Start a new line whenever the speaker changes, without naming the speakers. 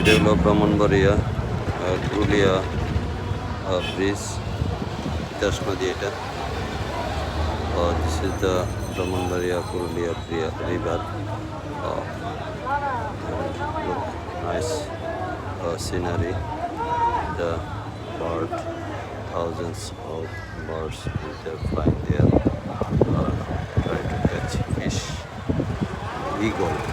এটা হলো ব্রাহ্মণবাড়িয়া পুরুলিয়া ব্রিজ, তিতাস নদী এটা। This is the Brahmanbaria Purulia river. Look, nice scenery. The bird, thousands of birds they're flying there, try to catch fish, eagle.